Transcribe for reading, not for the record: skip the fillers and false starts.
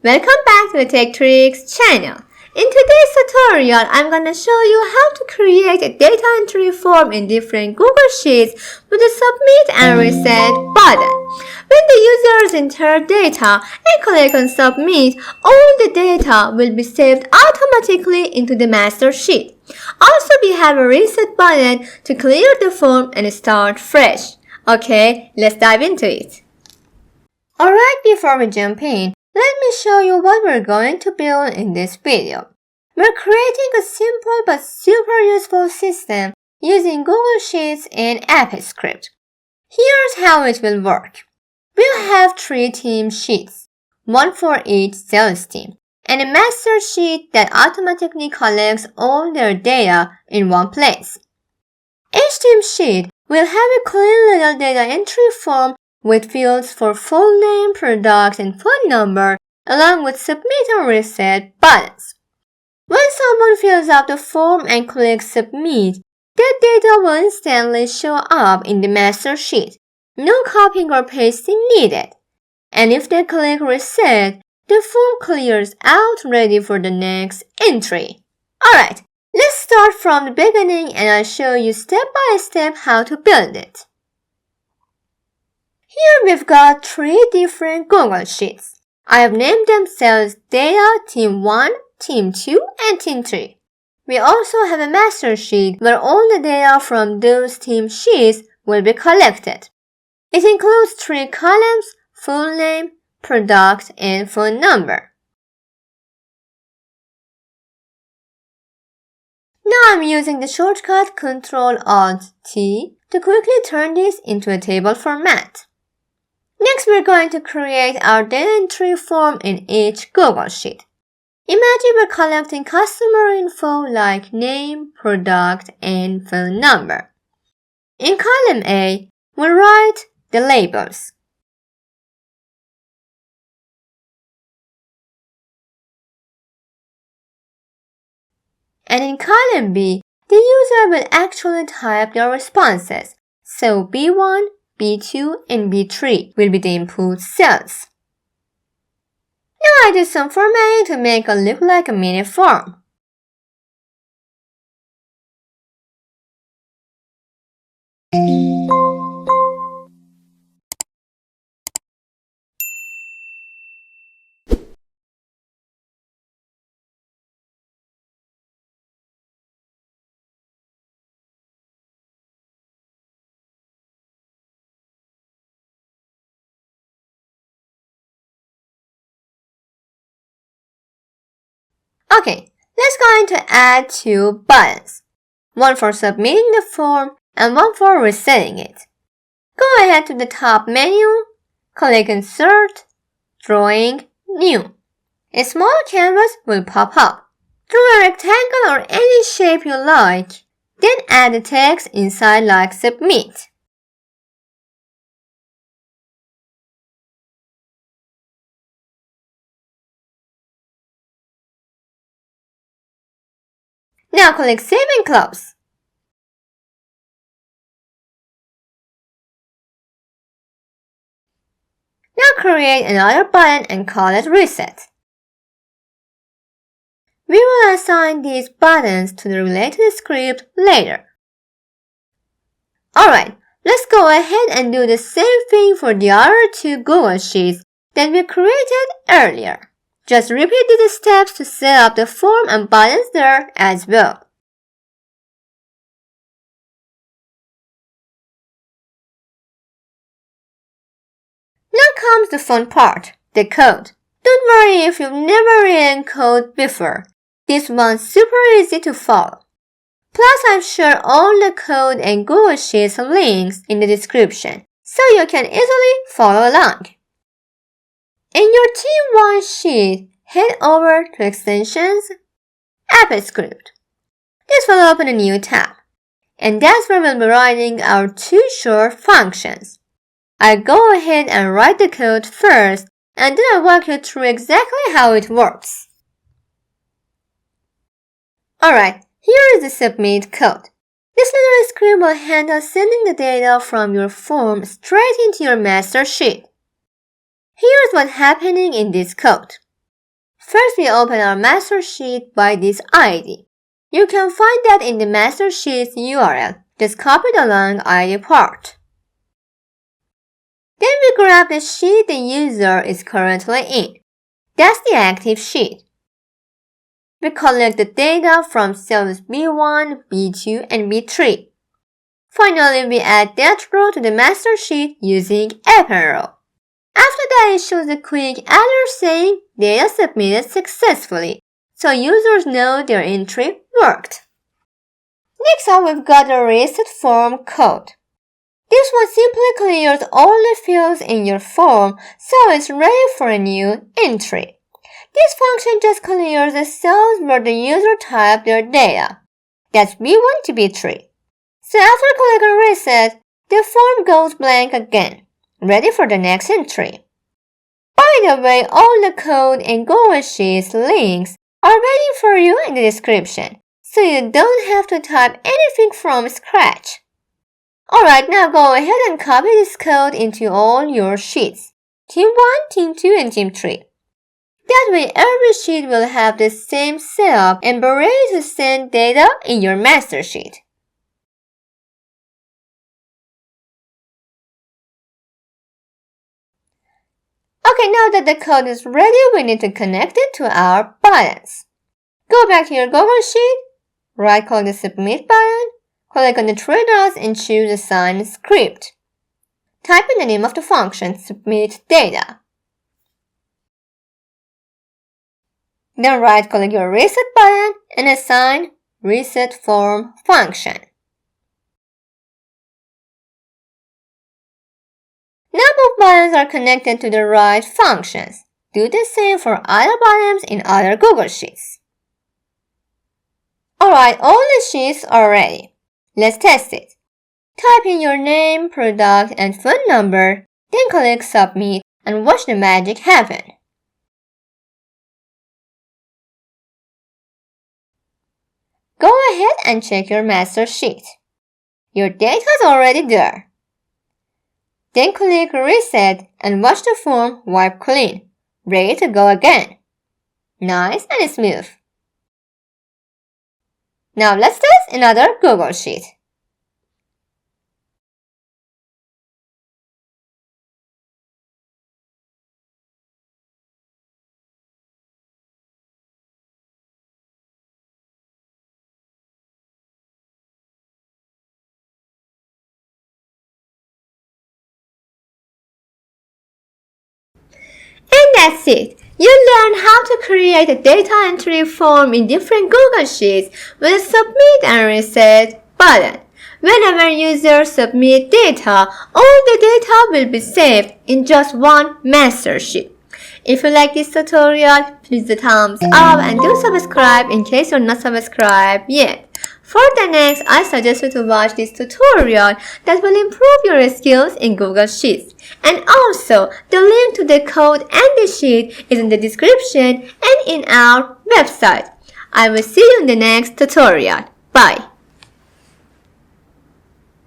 Welcome back to the Tech Tricks channel. In today's tutorial, I'm going to show you how to create a data entry form in different Google Sheets with a submit and reset button. When the users enter data and click on submit, all the data will be saved automatically into the master sheet. Also, we have a reset button to clear the form and start fresh. Okay, let's dive into it. Alright, before we jump in, let me show you what we're going to build in this video. We're creating a simple but super useful system using Google Sheets and AppScript. Here's how it will work. We'll have 3 team sheets, one for each sales team, and a master sheet that automatically collects all their data in one place. Each team sheet will have a clean little data entry form with fields for full name, product, and phone number, along with submit and reset buttons. When someone fills out the form and clicks submit, that data will instantly show up in the master sheet. No copying or pasting needed. And if they click reset, the form clears out ready for the next entry. Alright, let's start from the beginning and I'll show you step by step how to build it. Here we've got 3 different Google Sheets. I have named them Sales Data Team 1, Team 2, and Team 3. We also have a master sheet where all the data from those team sheets will be collected. It includes 3 columns, full name, product, and phone number. Now I'm using the shortcut Ctrl-Alt-T to quickly turn this into a table format. Next, we're going to create our data entry form in each Google Sheet. Imagine we're collecting customer info like name, product, and phone number. In column A, we'll write the labels. And in column B, the user will actually type their responses, so B1, B2, and B3 will be the input cells. Now I did some formatting to make it look like a mini form. Okay, let's go into add 2 buttons. One for submitting the form and one for resetting it. Go ahead to the top menu, click Insert, Drawing, New. A small canvas will pop up. Draw a rectangle or any shape you like, then add the text inside like Submit. Now click Save and Close. Now create another button and call it Reset. We will assign these buttons to the related script later. Alright, let's go ahead and do the same thing for the other 2 Google Sheets that we created earlier. Just repeat these steps to set up the form and buttons there as well. Now comes the fun part, the code. Don't worry if you've never written code before. This one's super easy to follow. Plus, I've shared all the code and Google Sheets links in the description, so you can easily follow along. In your Team 1 sheet, head over to Extensions, AppScript. This will open a new tab, and that's where we'll be writing our 2 short functions. I'll go ahead and write the code first, and then I'll walk you through exactly how it works. Alright, here is the submit code. This little script will handle sending the data from your form straight into your master sheet. Here's what's happening in this code. First, we open our master sheet by this ID. You can find that in the master sheet's URL. Just copy the long ID part. Then we grab the sheet the user is currently in. That's the active sheet. We collect the data from cells B1, B2, and B3. Finally, we add that row to the master sheet using append row. After that, it shows a quick alert saying data submitted successfully, so users know their entry worked. Next up, we've got the reset form code. This one simply clears all the fields in your form, so it's ready for a new entry. This function just clears the cells where the user typed their data. That's B1 to B3. So after clicking reset, the form goes blank again, ready for the next entry. By the way, all the code and Google Sheets links are waiting for you in the description, so you don't have to type anything from scratch. Alright, now go ahead and copy this code into all your sheets, Team 1, Team 2, and Team 3. That way, every sheet will have the same setup and be ready to send data in your master sheet. Okay, now that the code is ready, we need to connect it to our buttons. Go back to your Google Sheet, right-click the Submit button, click on the three dots and choose Assign Script. Type in the name of the function, Submit Data. Then right-click your Reset button and assign Reset Form function. Now both buttons are connected to the right functions. Do the same for other buttons in other Google Sheets. Alright, all the sheets are ready. Let's test it. Type in your name, product, and phone number, then click Submit and watch the magic happen. Go ahead and check your master sheet. Your data is already there. Then click Reset and watch the form wipe clean, ready to go again. Nice and smooth. Now let's test another Google Sheet. And that's it. You learned how to create a data entry form in different Google Sheets with a Submit and Reset button. Whenever users submit data, all the data will be saved in just one master sheet. If you like this tutorial, please do thumbs up and do subscribe in case you're not subscribed yet. For the next, I suggest you to watch this tutorial that will improve your skills in Google Sheets. And also, the link to the code and the sheet is in the description and in our website. I will see you in the next tutorial. Bye.